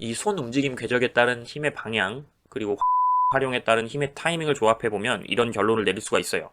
이 손 움직임 궤적에 따른 힘의 방향, 그리고 활용에 따른 힘의 타이밍을 조합해보면 이런 결론을 내릴 수가 있어요.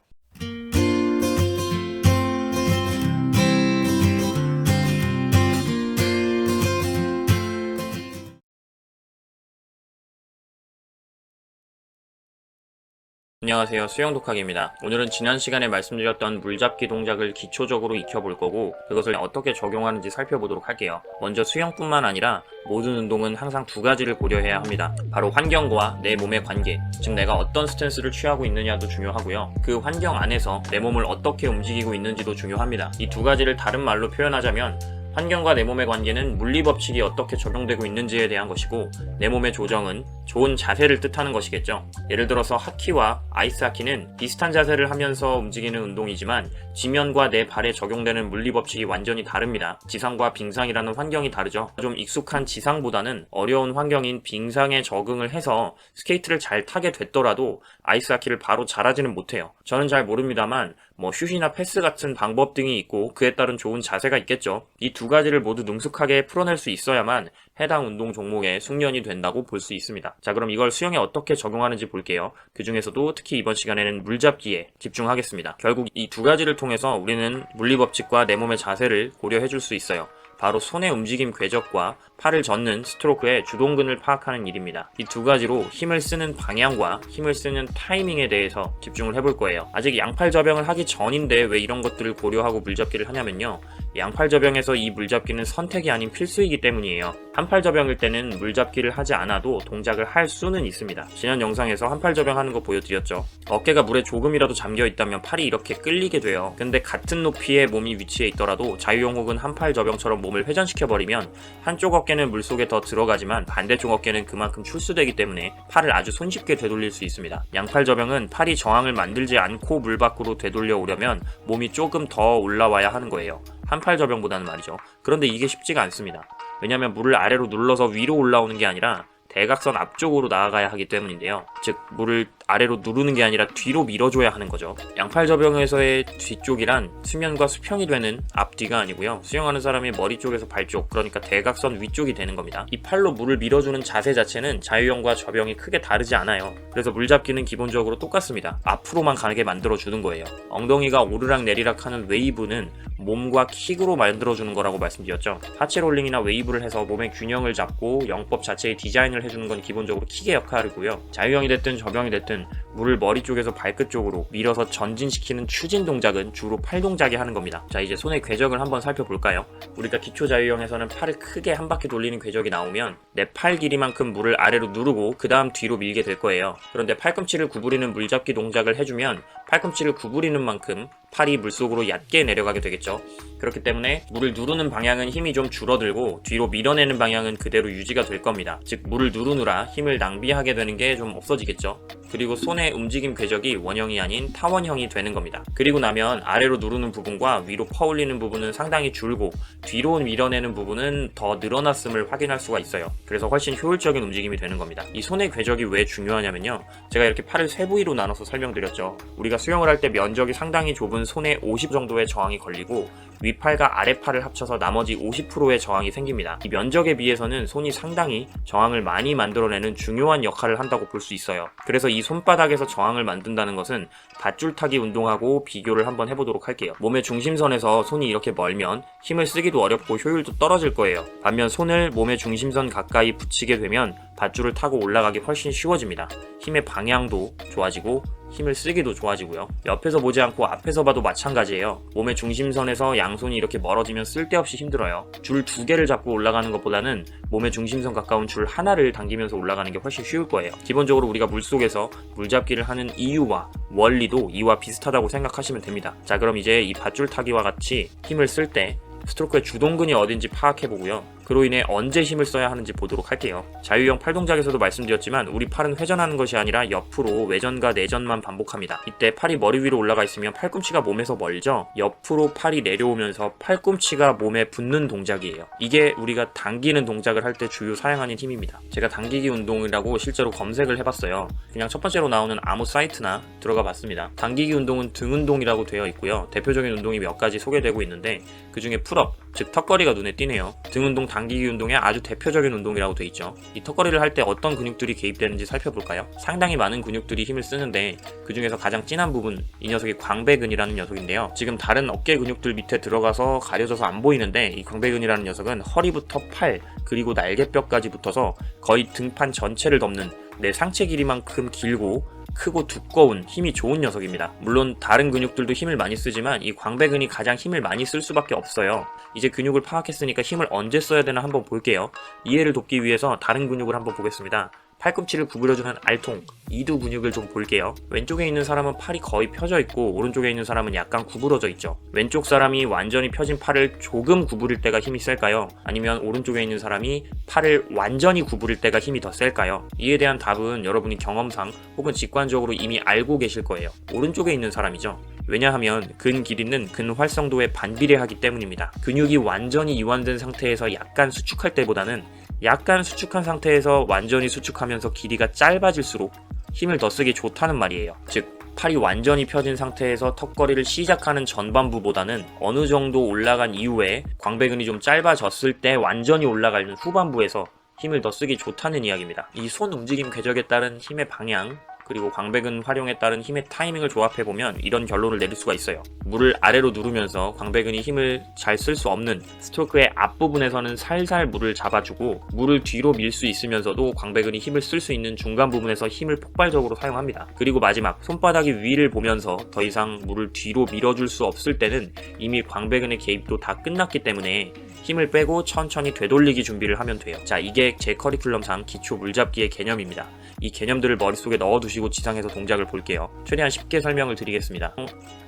안녕하세요, 수영독학입니다. 오늘은 지난 시간에 말씀드렸던 물잡기 동작을 기초적으로 익혀볼 거고, 그것을 어떻게 적용하는지 살펴보도록 할게요. 먼저 수영뿐만 아니라 모든 운동은 항상 두 가지를 고려해야 합니다. 바로 환경과 내 몸의 관계, 즉 내가 어떤 스탠스를 취하고 있느냐도 중요하고요. 그 환경 안에서 내 몸을 어떻게 움직이고 있는지도 중요합니다. 이 두 가지를 다른 말로 표현하자면 환경과 내 몸의 관계는 물리법칙이 어떻게 적용되고 있는지에 대한 것이고, 내 몸의 조정은 좋은 자세를 뜻하는 것이겠죠. 예를 들어서 하키와 아이스하키는 비슷한 자세를 하면서 움직이는 운동이지만 지면과 내 발에 적용되는 물리법칙이 완전히 다릅니다. 지상과 빙상이라는 환경이 다르죠. 좀 익숙한 지상보다는 어려운 환경인 빙상에 적응을 해서 스케이트를 잘 타게 됐더라도 아이스하키를 바로 잘하지는 못해요. 저는 잘 모릅니다만 슛이나 패스 같은 방법 등이 있고 그에 따른 좋은 자세가 있겠죠. 이 두 가지를 모두 능숙하게 풀어낼 수 있어야만 해당 운동 종목에 숙련이 된다고 볼 수 있습니다. 자, 그럼 이걸 수영에 어떻게 적용하는지 볼게요. 그 중에서도 특히 이번 시간에는 물잡기에 집중하겠습니다. 결국 이 두 가지를 통해서 우리는 물리법칙과 내 몸의 자세를 고려해 줄 수 있어요. 바로 손의 움직임 궤적과 팔을 젓는 스트로크의 주동근을 파악하는 일입니다. 이 두 가지로 힘을 쓰는 방향과 힘을 쓰는 타이밍에 대해서 집중을 해볼 거예요. 아직 양팔 저병을 하기 전인데 왜 이런 것들을 고려하고 물잡기를 하냐면요, 양팔 저병에서 이 물잡기는 선택이 아닌 필수이기 때문이에요. 한팔 저병일 때는 물잡기를 하지 않아도 동작을 할 수는 있습니다. 지난 영상에서 한팔 저병 하는 거 보여드렸죠. 어깨가 물에 조금이라도 잠겨 있다면 팔이 이렇게 끌리게 돼요. 근데 같은 높이의 몸이 위치해 있더라도 자유형 혹은 한팔 저병처럼 몸을 회전시켜버리면 한쪽 어깨는 물속에 더 들어가지만 반대쪽 어깨는 그만큼 출수되기 때문에 팔을 아주 손쉽게 되돌릴 수 있습니다. 양팔 저병은 팔이 저항을 만들지 않고 물 밖으로 되돌려 오려면 몸이 조금 더 올라와야 하는 거예요. 한팔 저병보다는 말이죠. 그런데 이게 쉽지가 않습니다. 왜냐하면 물을 아래로 눌러서 위로 올라오는 게 아니라 대각선 앞쪽으로 나아가야 하기 때문인데요. 즉 물을 아래로 누르는 게 아니라 뒤로 밀어줘야 하는 거죠. 양팔 저병에서의 뒤쪽이란 수면과 수평이 되는 앞뒤가 아니고요, 수영하는 사람의 머리 쪽에서 발 쪽, 그러니까 대각선 위쪽이 되는 겁니다. 이 팔로 물을 밀어주는 자세 자체는 자유형과 저병이 크게 다르지 않아요. 그래서 물잡기는 기본적으로 똑같습니다. 앞으로만 가게 만들어주는 거예요. 엉덩이가 오르락 내리락 하는 웨이브는 몸과 킥으로 만들어주는 거라고 말씀드렸죠. 하체 롤링이나 웨이브를 해서 몸의 균형을 잡고 영법 자체의 디자인을 해주는 건 기본적으로 킥의 역할이고요. 자유형이 됐든 저병이 됐든 물을 머리 쪽에서 발끝 쪽으로 밀어서 전진시키는 추진 동작은 주로 팔 동작이 하는 겁니다. 자, 이제 손의 궤적을 한번 살펴볼까요? 우리가 기초 자유형에서는 팔을 크게 한 바퀴 돌리는 궤적이 나오면 내 팔 길이만큼 물을 아래로 누르고 그 다음 뒤로 밀게 될 거예요. 그런데 팔꿈치를 구부리는 물잡기 동작을 해주면 팔꿈치를 구부리는 만큼 팔이 물속으로 얕게 내려가게 되겠죠. 그렇기 때문에 물을 누르는 방향은 힘이 좀 줄어들고 뒤로 밀어내는 방향은 그대로 유지가 될 겁니다. 즉 물을 누르느라 힘을 낭비하게 되는 게 좀 없어지겠죠. 그리고 손의 움직임 궤적이 원형이 아닌 타원형이 되는 겁니다. 그리고 나면 아래로 누르는 부분과 위로 퍼올리는 부분은 상당히 줄고 뒤로 밀어내는 부분은 더 늘어났음을 확인할 수가 있어요. 그래서 훨씬 효율적인 움직임이 되는 겁니다. 이 손의 궤적이 왜 중요하냐면요, 제가 이렇게 팔을 세 부위로 나눠서 설명드렸죠. 우리가 수영을 할 때 면적이 상당히 좁은 손에 50 정도의 저항이 걸리고 윗팔과 아랫팔을 합쳐서 나머지 50%의 저항이 생깁니다. 이 면적에 비해서는 손이 상당히 저항을 많이 만들어내는 중요한 역할을 한다고 볼 수 있어요. 그래서 이 손바닥에서 저항을 만든다는 것은 밧줄타기 운동하고 비교를 한번 해보도록 할게요. 몸의 중심선에서 손이 이렇게 멀면 힘을 쓰기도 어렵고 효율도 떨어질 거예요. 반면 손을 몸의 중심선 가까이 붙이게 되면 밧줄을 타고 올라가기 훨씬 쉬워집니다. 힘의 방향도 좋아지고 힘을 쓰기도 좋아지고요. 옆에서 보지 않고 앞에서 봐도 마찬가지예요. 몸의 중심선에서 양손이 이렇게 멀어지면 쓸데없이 힘들어요. 줄 두 개를 잡고 올라가는 것보다는 몸의 중심선 가까운 줄 하나를 당기면서 올라가는 게 훨씬 쉬울 거예요. 기본적으로 우리가 물속에서 물잡기를 하는 이유와 원리도 이와 비슷하다고 생각하시면 됩니다. 자, 그럼 이제 이 밧줄 타기와 같이 힘을 쓸 때 스트로크의 주동근이 어딘지 파악해보고요, 그로 인해 언제 힘을 써야 하는지 보도록 할게요. 자유형 팔 동작에서도 말씀드렸지만 우리 팔은 회전하는 것이 아니라 옆으로 외전과 내전만 반복합니다. 이때 팔이 머리 위로 올라가 있으면 팔꿈치가 몸에서 멀죠? 옆으로 팔이 내려오면서 팔꿈치가 몸에 붙는 동작이에요. 이게 우리가 당기는 동작을 할 때 주요 사용하는 힘입니다. 제가 당기기 운동이라고 실제로 검색을 해봤어요. 그냥 첫 번째로 나오는 아무 사이트나 들어가 봤습니다. 당기기 운동은 등 운동이라고 되어 있고요. 대표적인 운동이 몇 가지 소개되고 있는데 그 중에 풀업, 즉 턱걸이가 눈에 띄네요. 등 운동, 당기기 운동의 아주 대표적인 운동이라고 돼 있죠. 이 턱걸이를 할 때 어떤 근육들이 개입되는지 살펴볼까요? 상당히 많은 근육들이 힘을 쓰는데 그 중에서 가장 진한 부분, 이 녀석이 광배근이라는 녀석인데요. 지금 다른 어깨 근육들 밑에 들어가서 가려져서 안 보이는데 이 광배근이라는 녀석은 허리부터 팔 그리고 날개뼈까지 붙어서 거의 등판 전체를 덮는 내 상체 길이만큼 길고 크고 두꺼운 힘이 좋은 녀석입니다. 물론 다른 근육들도 힘을 많이 쓰지만 이 광배근이 가장 힘을 많이 쓸 수밖에 없어요. 이제 근육을 파악했으니까 힘을 언제 써야 되나 한번 볼게요. 이해를 돕기 위해서 다른 근육을 한번 보겠습니다. 팔꿈치를 구부려주는 알통, 이두 근육을 좀 볼게요. 왼쪽에 있는 사람은 팔이 거의 펴져 있고 오른쪽에 있는 사람은 약간 구부러져 있죠. 왼쪽 사람이 완전히 펴진 팔을 조금 구부릴 때가 힘이 셀까요? 아니면 오른쪽에 있는 사람이 팔을 완전히 구부릴 때가 힘이 더 셀까요? 이에 대한 답은 여러분이 경험상 혹은 직관적으로 이미 알고 계실 거예요. 오른쪽에 있는 사람이죠. 왜냐하면 근 길이는 근 활성도에 반비례하기 때문입니다. 근육이 완전히 이완된 상태에서 약간 수축할 때보다는 약간 수축한 상태에서 완전히 수축하면서 길이가 짧아질수록 힘을 더 쓰기 좋다는 말이에요. 즉 팔이 완전히 펴진 상태에서 턱걸이를 시작하는 전반부보다는 어느 정도 올라간 이후에 광배근이 좀 짧아졌을 때 완전히 올라가는 후반부에서 힘을 더 쓰기 좋다는 이야기입니다. 이 손 움직임 궤적에 따른 힘의 방향 그리고 광배근 활용에 따른 힘의 타이밍을 조합해보면 이런 결론을 내릴 수가 있어요. 물을 아래로 누르면서 광배근이 힘을 잘 쓸 수 없는 스트로크의 앞부분에서는 살살 물을 잡아주고 물을 뒤로 밀 수 있으면서도 광배근이 힘을 쓸 수 있는 중간 부분에서 힘을 폭발적으로 사용합니다. 그리고 마지막 손바닥이 위를 보면서 더 이상 물을 뒤로 밀어줄 수 없을 때는 이미 광배근의 개입도 다 끝났기 때문에 힘을 빼고 천천히 되돌리기 준비를 하면 돼요. 자, 이게 제 커리큘럼상 기초 물잡기의 개념입니다. 이 개념들을 머릿속에 넣어두시고 지상에서 동작을 볼게요. 최대한 쉽게 설명을 드리겠습니다.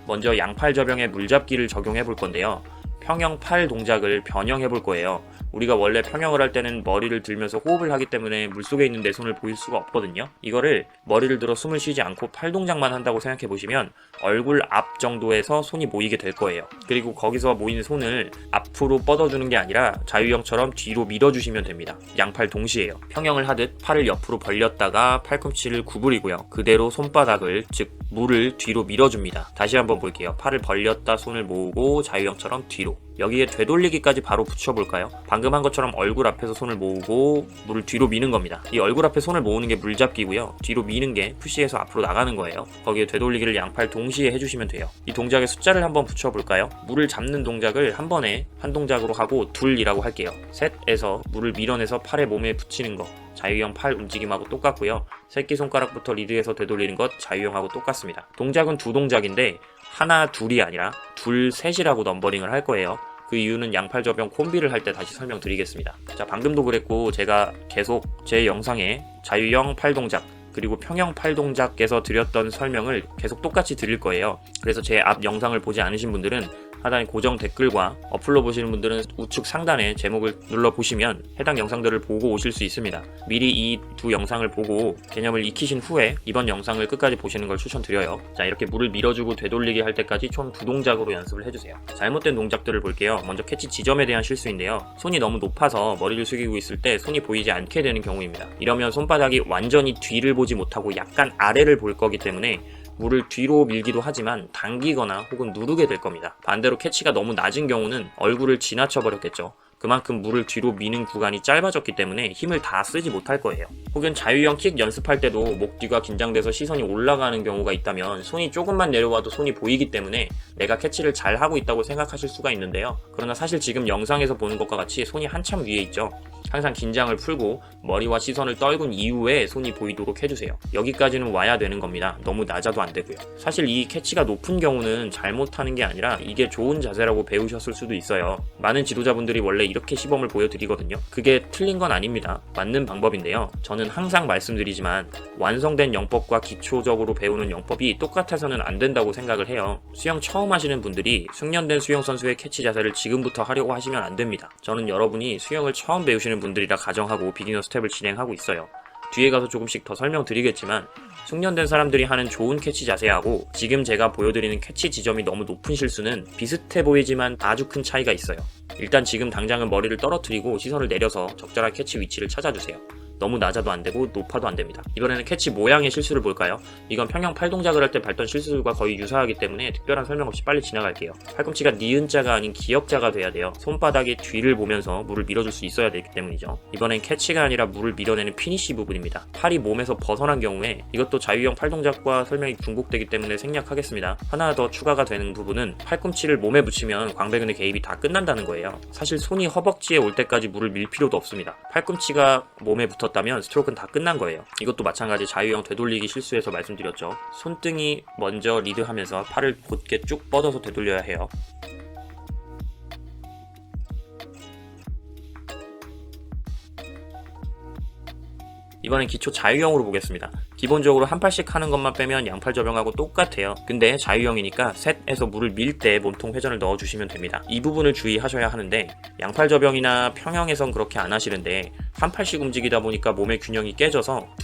먼저 양팔 저병에 물잡기를 적용해 볼 건데요. 평형 팔 동작을 변형해 볼 거예요. 우리가 원래 평형을 할 때는 머리를 들면서 호흡을 하기 때문에 물속에 있는 내 손을 보일 수가 없거든요. 이거를 머리를 들어 숨을 쉬지 않고 팔 동작만 한다고 생각해 보시면 얼굴 앞 정도에서 손이 모이게 될 거예요. 그리고 거기서 모인 손을 앞으로 뻗어주는 게 아니라 자유형처럼 뒤로 밀어주시면 됩니다. 양팔 동시에요. 평형을 하듯 팔을 옆으로 벌렸다가 팔꿈치를 구부리고요. 그대로 손바닥을, 즉 물을 뒤로 밀어줍니다. 다시 한번 볼게요. 팔을 벌렸다 손을 모으고 자유형처럼 뒤로. 여기에 되돌리기까지 바로 붙여볼까요? 방금 한 것처럼 얼굴 앞에서 손을 모으고 물을 뒤로 미는 겁니다. 이 얼굴 앞에 손을 모으는 게 물잡기고요. 뒤로 미는 게 푸시해서 앞으로 나가는 거예요. 거기에 되돌리기를 양팔 동시에 해주시면 돼요. 이 동작에 숫자를 한번 붙여볼까요? 물을 잡는 동작을 한 번에 한 동작으로 하고 둘이라고 할게요. 셋에서 물을 밀어내서 팔에 몸에 붙이는 거. 자유형 팔 움직임하고 똑같고요. 새끼손가락부터 리드해서 되돌리는 것 자유형하고 똑같습니다. 동작은 두 동작인데 하나, 둘이 아니라 둘, 셋이라고 넘버링을 할 거예요. 그 이유는 양팔 저병 콤비를 할 때 다시 설명드리겠습니다. 자, 방금도 그랬고 제가 계속 제 영상에 자유형 팔 동작 그리고 평형 팔 동작에서 드렸던 설명을 계속 똑같이 드릴 거예요. 그래서 제 앞 영상을 보지 않으신 분들은 하단에 고정 댓글과 어플로 보시는 분들은 우측 상단에 제목을 눌러보시면 해당 영상들을 보고 오실 수 있습니다. 미리 이 두 영상을 보고 개념을 익히신 후에 이번 영상을 끝까지 보시는 걸 추천드려요. 자, 이렇게 물을 밀어주고 되돌리기 할 때까지 총 두 동작으로 연습을 해주세요. 잘못된 동작들을 볼게요. 먼저 캐치 지점에 대한 실수인데요. 손이 너무 높아서 머리를 숙이고 있을 때 손이 보이지 않게 되는 경우입니다. 이러면 손바닥이 완전히 뒤를 보지 못하고 약간 아래를 볼 거기 때문에 물을 뒤로 밀기도 하지만 당기거나 혹은 누르게 될 겁니다. 반대로 캐치가 너무 낮은 경우는 얼굴을 지나쳐 버렸겠죠. 그만큼 물을 뒤로 미는 구간이 짧아졌기 때문에 힘을 다 쓰지 못할 거예요. 혹은 자유형 킥 연습할 때도 목 뒤가 긴장돼서 시선이 올라가는 경우가 있다면 손이 조금만 내려와도 손이 보이기 때문에 내가 캐치를 잘 하고 있다고 생각하실 수가 있는데요. 그러나 사실 지금 영상에서 보는 것과 같이 손이 한참 위에 있죠. 항상 긴장을 풀고 머리와 시선을 떨군 이후에 손이 보이도록 해주세요. 여기까지는 와야 되는 겁니다. 너무 낮아도 안 되고요. 사실 이 캐치가 높은 경우는 잘못하는 게 아니라 이게 좋은 자세라고 배우셨을 수도 있어요. 많은 지도자분들이 원래 이렇게 시범을 보여드리거든요. 그게 틀린 건 아닙니다. 맞는 방법인데요. 저는 항상 말씀드리지만 완성된 영법과 기초적으로 배우는 영법이 똑같아서는 안 된다고 생각을 해요. 수영 처음 하시는 분들이 숙련된 수영 선수의 캐치 자세를 지금부터 하려고 하시면 안 됩니다. 저는 여러분이 수영을 처음 배우시는 분들이라 가정하고 비기너 스텝을 진행하고 있어요. 뒤에 가서 조금씩 더 설명드리겠지만 숙련된 사람들이 하는 좋은 캐치 자세하고 지금 제가 보여드리는 캐치 지점이 너무 높은 실수는 비슷해 보이지만 아주 큰 차이가 있어요. 일단 지금 당장은 머리를 떨어뜨리고 시선을 내려서 적절한 캐치 위치를 찾아주세요. 너무 낮아도 안되고 높아도 안됩니다. 이번에는 캐치 모양의 실수를 볼까요? 이건 평형 팔 동작을 할 때 밟던 실수들과 거의 유사하기 때문에 특별한 설명 없이 빨리 지나갈게요. 팔꿈치가 니은자가 아닌 기역자가 돼야 돼요. 손바닥의 뒤를 보면서 물을 밀어줄 수 있어야 되기 때문이죠. 이번엔 캐치가 아니라 물을 밀어내는 피니쉬 부분입니다. 팔이 몸에서 벗어난 경우에 이것도 자유형 팔 동작과 설명이 중복되기 때문에 생략하겠습니다. 하나 더 추가가 되는 부분은 팔꿈치를 몸에 붙이면 광배근의 개입이 다 끝난다는 거예요. 사실 손이 허벅지에 올 때까지 물을 밀 필요도 없습니다. 팔꿈치가 몸에 붙었다면 스트로크는 다 끝난 거예요. 이것도 마찬가지 자유형 되돌리기 실수에서 말씀드렸죠. 손등이 먼저 리드하면서 팔을 곧게 쭉 뻗어서 되돌려야 해요. 이번엔 기초 자유형으로 보겠습니다. 기본적으로 한 팔씩 하는 것만 빼면 양팔 접영하고 똑같아요. 근데 자유형이니까 셋에서 물을 밀 때 몸통 회전을 넣어주시면 됩니다. 이 부분을 주의하셔야 하는데 양팔 접영이나 평형에선 그렇게 안 하시는데 한 팔씩 움직이다 보니까 몸의 균형이 깨져서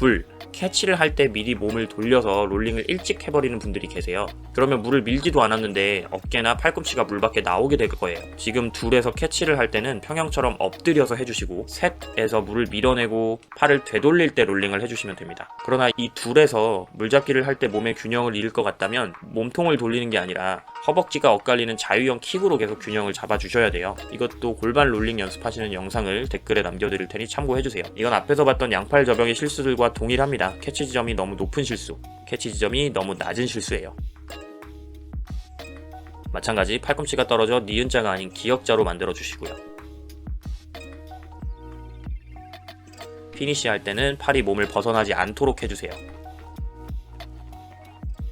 캐치를 할 때 미리 몸을 돌려서 롤링을 일찍 해버리는 분들이 계세요. 그러면 물을 밀지도 않았는데 어깨나 팔꿈치가 물 밖에 나오게 될 거예요. 지금 둘에서 캐치를 할 때는 평형처럼 엎드려서 해주시고 셋에서 물을 밀어내고 팔을 되돌릴 때 롤링을 해주시면 됩니다. 그러나 이 둘에서 물잡기를 할 때 몸의 균형을 잃을 것 같다면 몸통을 돌리는 게 아니라 허벅지가 엇갈리는 자유형 킥으로 계속 균형을 잡아주셔야 돼요. 이것도 골반 롤링 연습하시는 영상을 댓글에 남겨드릴 테니 참고해주세요. 이건 앞에서 봤던 양팔 접영의 실수들과 동일합니다. 캐치 지점이 너무 높은 실수, 캐치 지점이 너무 낮은 실수예요. 마찬가지 팔꿈치가 떨어져 니은자가 아닌 기역자로 만들어 주시고요. 피니시 할 때는 팔이 몸을 벗어나지 않도록 해주세요.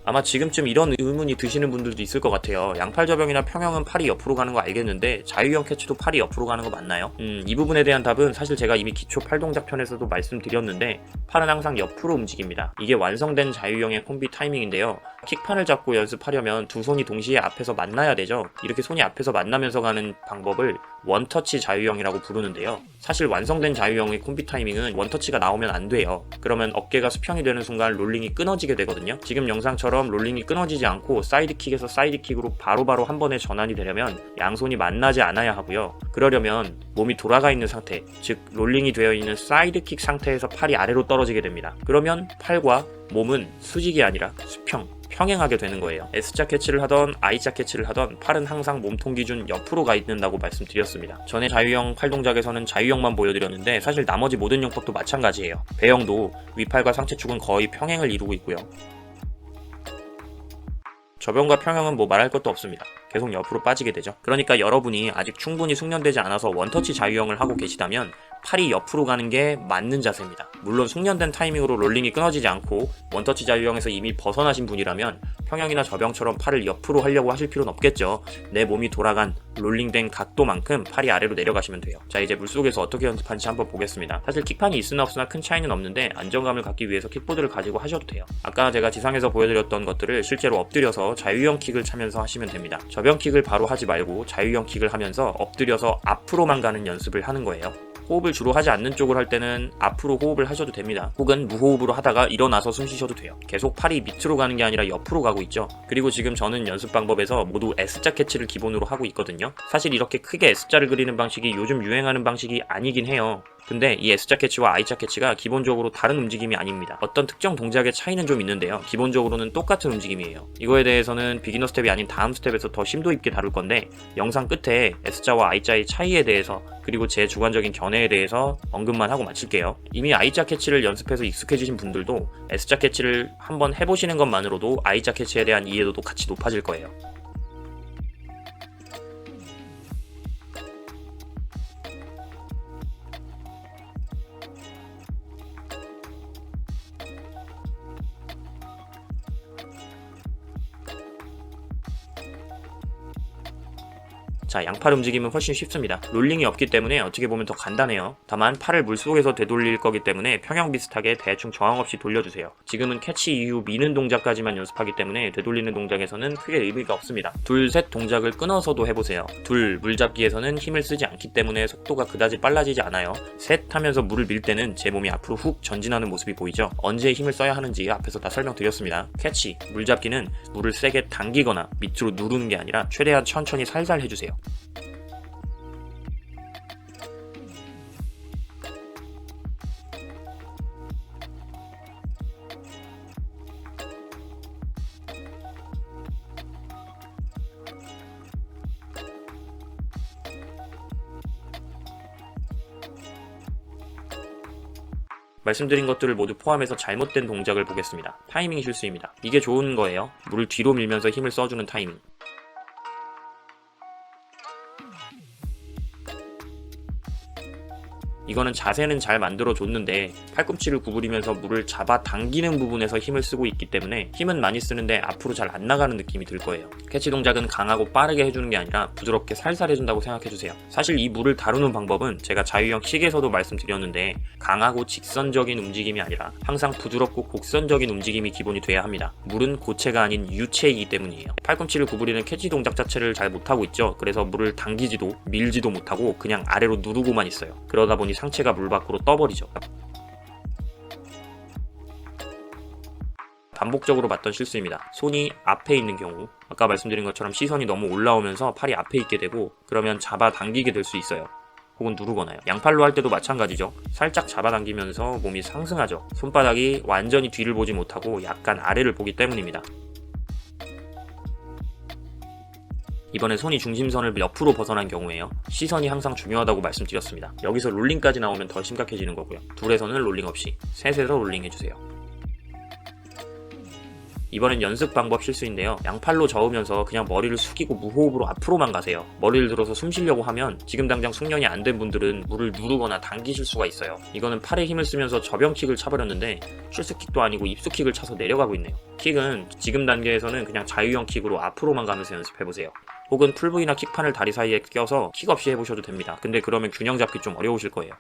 아마 지금쯤 이런 의문이 드시는 분들도 있을 것 같아요. 양팔 접영이나 평형은 팔이 옆으로 가는 거 알겠는데 자유형 캐치도 팔이 옆으로 가는 거 맞나요? 이 부분에 대한 답은 사실 제가 이미 기초 팔 동작 편에서도 말씀드렸는데 팔은 항상 옆으로 움직입니다. 이게 완성된 자유형의 콤비 타이밍인데요. 킥판을 잡고 연습하려면 두 손이 동시에 앞에서 만나야 되죠. 이렇게 손이 앞에서 만나면서 가는 방법을 원터치 자유형이라고 부르는데요. 사실 완성된 자유형의 콤비 타이밍은 원터치가 나오면 안 돼요. 그러면 어깨가 수평이 되는 순간 롤링이 끊어지게 되거든요. 지금 영상처럼 롤링이 끊어지지 않고 사이드킥에서 사이드킥으로 바로바로 한 번에 전환이 되려면 양손이 만나지 않아야 하고요. 그러려면 몸이 돌아가 있는 상태, 즉 롤링이 되어 있는 사이드킥 상태에서 팔이 아래로 떨어지게 됩니다. 그러면 팔과 몸은 수직이 아니라 평행하게 되는 거예요. S자 캐치를 하던 I자 캐치를 하던 팔은 항상 몸통 기준 옆으로 가 있는다고 말씀드렸습니다. 전에 자유형 팔 동작에서는 자유형만 보여드렸는데 사실 나머지 모든 용법도 마찬가지예요. 배영도 위팔과 상체축은 거의 평행을 이루고 있고요. 접영과 평형은 뭐 말할 것도 없습니다. 계속 옆으로 빠지게 되죠. 그러니까 여러분이 아직 충분히 숙련되지 않아서 원터치 자유형을 하고 계시다면 팔이 옆으로 가는 게 맞는 자세입니다. 물론 숙련된 타이밍으로 롤링이 끊어지지 않고 원터치 자유형에서 이미 벗어나신 분이라면 평형이나 접영처럼 팔을 옆으로 하려고 하실 필요는 없겠죠. 내 몸이 돌아간 롤링된 각도만큼 팔이 아래로 내려가시면 돼요. 자, 이제 물속에서 어떻게 연습하는지 한번 보겠습니다. 사실 킥판이 있으나 없으나 큰 차이는 없는데 안정감을 갖기 위해서 킥보드를 가지고 하셔도 돼요. 아까 제가 지상에서 보여드렸던 것들을 실제로 엎드려서 자유형 킥을 차면서 하시면 됩니다. 접영 킥을 바로 하지 말고 자유형 킥을 하면서 엎드려서 앞으로만 가는 연습을 하는 거예요. 호흡을 주로 하지 않는 쪽을 할 때는 앞으로 호흡을 하셔도 됩니다. 혹은 무호흡으로 하다가 일어나서 숨 쉬셔도 돼요. 계속 팔이 밑으로 가는 게 아니라 옆으로 가고 있죠. 그리고 지금 저는 연습 방법에서 모두 S자 캐치를 기본으로 하고 있거든요. 사실 이렇게 크게 S자를 그리는 방식이 요즘 유행하는 방식이 아니긴 해요. 근데 이 S자 캐치와 I자 캐치가 기본적으로 다른 움직임이 아닙니다. 어떤 특정 동작의 차이는 좀 있는데요. 기본적으로는 똑같은 움직임이에요. 이거에 대해서는 비기너 스텝이 아닌 다음 스텝에서 더 심도 있게 다룰 건데 영상 끝에 S자와 I자의 차이에 대해서 그리고 제 주관적인 견해에 대해서 언급만 하고 마칠게요. 이미 I자 캐치를 연습해서 익숙해지신 분들도 S자 캐치를 한번 해보시는 것만으로도 I자 캐치에 대한 이해도도 같이 높아질 거예요. 자, 양팔 움직임은 훨씬 쉽습니다. 롤링이 없기 때문에 어떻게 보면 더 간단해요. 다만 팔을 물속에서 되돌릴 거기 때문에 평형 비슷하게 대충 저항 없이 돌려주세요. 지금은 캐치 이후 미는 동작까지만 연습하기 때문에 되돌리는 동작에서는 크게 의미가 없습니다. 둘, 셋 동작을 끊어서도 해보세요. 둘, 물잡기에서는 힘을 쓰지 않기 때문에 속도가 그다지 빨라지지 않아요. 셋 하면서 물을 밀 때는 제 몸이 앞으로 훅 전진하는 모습이 보이죠? 언제 힘을 써야 하는지 앞에서 다 설명드렸습니다. 캐치, 물잡기는 물을 세게 당기거나 밑으로 누르는 게 아니라 최대한 천천히 살살 해주세요. 말씀드린 것들을 모두 포함해서 잘못된 동작을 보겠습니다. 타이밍 실수입니다. 이게 좋은 거예요. 물을 뒤로 밀면서 힘을 써주는 타이밍. 이거는 자세는 잘 만들어줬는데 팔꿈치를 구부리면서 물을 잡아 당기는 부분에서 힘을 쓰고 있기 때문에 힘은 많이 쓰는데 앞으로 잘 안 나가는 느낌이 들 거예요. 캐치 동작은 강하고 빠르게 해주는 게 아니라 부드럽게 살살 해준다고 생각해주세요. 사실 이 물을 다루는 방법은 제가 자유형 킥에서도 말씀드렸는데 강하고 직선적인 움직임이 아니라 항상 부드럽고 곡선적인 움직임이 기본이 돼야 합니다. 물은 고체가 아닌 유체이기 때문이에요. 팔꿈치를 구부리는 캐치 동작 자체를 잘 못하고 있죠. 그래서 물을 당기지도 밀지도 못하고 그냥 아래로 누르고만 있어요. 그러다 보니 상체가 물 밖으로 떠버리죠. 반복적으로 봤던 실수입니다. 손이 앞에 있는 경우, 아까 말씀드린 것처럼 시선이 너무 올라오면서 팔이 앞에 있게 되고 그러면 잡아당기게 될 수 있어요. 혹은 누르거나요. 양팔로 할 때도 마찬가지죠. 살짝 잡아당기면서 몸이 상승하죠. 손바닥이 완전히 뒤를 보지 못하고 약간 아래를 보기 때문입니다. 이번엔 손이 중심선을 옆으로 벗어난 경우에요. 시선이 항상 중요하다고 말씀드렸습니다. 여기서 롤링까지 나오면 더 심각해지는 거고요. 둘에서는 롤링 없이, 셋에서 롤링 해주세요. 이번엔 연습 방법 실수인데요. 양팔로 저으면서 그냥 머리를 숙이고 무호흡으로 앞으로만 가세요. 머리를 들어서 숨 쉬려고 하면 지금 당장 숙련이 안 된 분들은 물을 누르거나 당기실 수가 있어요. 이거는 팔에 힘을 쓰면서 저병킥을 차버렸는데 출스킥도 아니고 입수킥을 차서 내려가고 있네요. 킥은 지금 단계에서는 그냥 자유형 킥으로 앞으로만 가면서 연습해보세요. 혹은 풀브이나 킥판을 다리 사이에 껴서 킥 없이 해보셔도 됩니다. 근데 그러면 균형 잡기 좀 어려우실 거예요.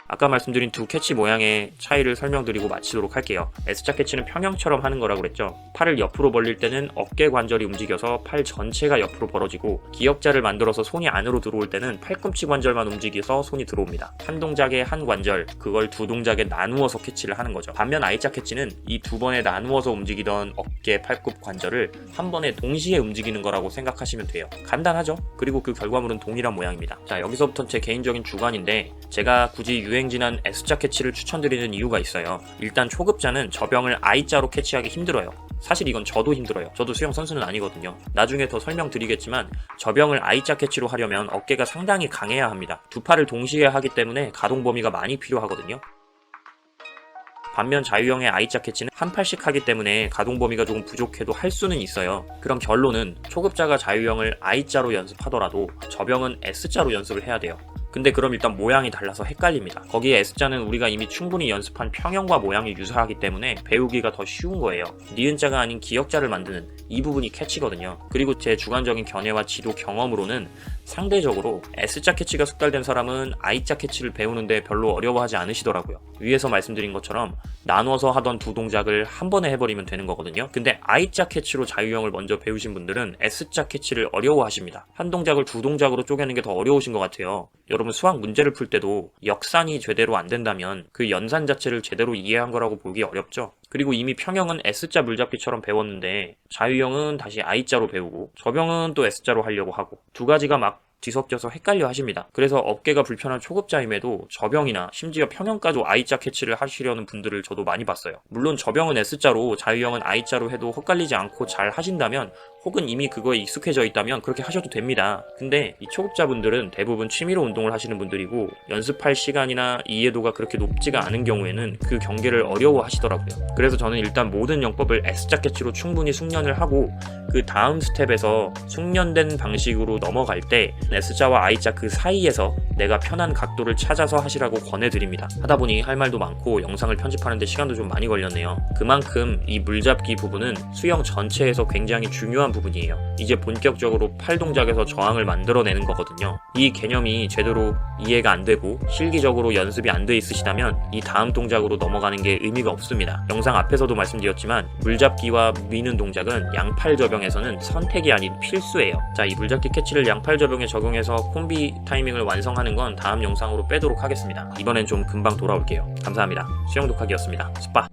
아까 말씀드린 두 캐치 모양의 차이를 설명드리고 마치도록 할게요. S자 캐치는 평형처럼 하는 거라고 그랬죠. 팔을 옆으로 벌릴 때는 어깨 관절이 움직여서 팔 전체가 옆으로 벌어지고 기역자를 만들어서 손이 안으로 들어올 때는 팔꿈치 관절만 움직여서 손이 들어옵니다. 한 동작에 한 관절, 그걸 두 동작에 나누어서 캐치를 하는 거죠. 반면 I자 캐치는 이 두 번에 나누어서 움직이던 어깨, 팔꿈 관절을 한 번에 동시에 움직이는 거라고 생각하시면 돼요. 간단하죠? 그리고 그 결과물은 동일한 모양입니다. 자, 여기서부터는 제 개인적인 주관인데 제가 굳이 유행진한 S자 캐치를 추천드리는 이유가 있어요. 일단 초급자는 저병을 I자로 캐치하기 힘들어요. 사실 이건 저도 힘들어요. 저도 수영 선수는 아니거든요. 나중에 더 설명드리겠지만 저병을 I자 캐치로 하려면 어깨가 상당히 강해야 합니다. 두 팔을 동시에 하기 때문에 가동 범위가 많이 필요하거든요. 반면 자유형의 I자 캐치는 한 팔씩 하기 때문에 가동 범위가 조금 부족해도 할 수는 있어요. 그럼 결론은 초급자가 자유형을 I자로 연습하더라도 저병은 S자로 연습을 해야 돼요. 근데 그럼 일단 모양이 달라서 헷갈립니다. 거기에 S자는 우리가 이미 충분히 연습한 평형과 모양이 유사하기 때문에 배우기가 더 쉬운 거예요. 니은자가 아닌 기역자를 만드는 이 부분이 캐치거든요. 그리고 제 주관적인 견해와 지도 경험으로는 상대적으로 S자 캐치가 숙달된 사람은 I자 캐치를 배우는데 별로 어려워하지 않으시더라고요. 위에서 말씀드린 것처럼 나눠서 하던 두 동작을 한 번에 해버리면 되는 거거든요. 근데 I자 캐치로 자유형을 먼저 배우신 분들은 S자 캐치를 어려워하십니다. 한 동작을 두 동작으로 쪼개는 게 더 어려우신 것 같아요. 여러분 수학 문제를 풀 때도 역산이 제대로 안 된다면 그 연산 자체를 제대로 이해한 거라고 보기 어렵죠. 그리고 이미 평형은 S자 물잡기처럼 배웠는데 자유형은 다시 I자로 배우고 저병은 또 S자로 하려고 하고 두 가지가 막 뒤섞여서 헷갈려 하십니다. 그래서 어깨가 불편한 초급자임에도 저병이나 심지어 평형까지 I자 캐치를 하시려는 분들을 저도 많이 봤어요. 물론 저병은 S자로 자유형은 I자로 해도 헛갈리지 않고 잘 하신다면 혹은 이미 그거에 익숙해져 있다면 그렇게 하셔도 됩니다. 근데 이 초급자분들은 대부분 취미로 운동을 하시는 분들이고 연습할 시간이나 이해도가 그렇게 높지가 않은 경우에는 그 경계를 어려워하시더라고요. 그래서 저는 일단 모든 영법을 S자 캐치로 충분히 숙련을 하고 그 다음 스텝에서 숙련된 방식으로 넘어갈 때 S자와 I자 그 사이에서 내가 편한 각도를 찾아서 하시라고 권해드립니다. 하다보니 할 말도 많고 영상을 편집하는데 시간도 좀 많이 걸렸네요. 그만큼 이 물잡기 부분은 수영 전체에서 굉장히 중요한 부분이에요. 이제 본격적으로 팔 동작에서 저항을 만들어내는 거거든요. 이 개념이 제대로 이해가 안 되고 실기적으로 연습이 안 돼 있으시다면 이 다음 동작으로 넘어가는 게 의미가 없습니다. 영상 앞에서도 말씀드렸지만 물잡기와 미는 동작은 양팔 저병에서는 선택이 아닌 필수예요. 자, 이 물잡기 캐치를 양팔 저병에 적용해서 콤비 타이밍을 완성하는 건 다음 영상으로 빼도록 하겠습니다. 이번엔 좀 금방 돌아올게요. 감사합니다. 수영 독학이었습니다. 스파.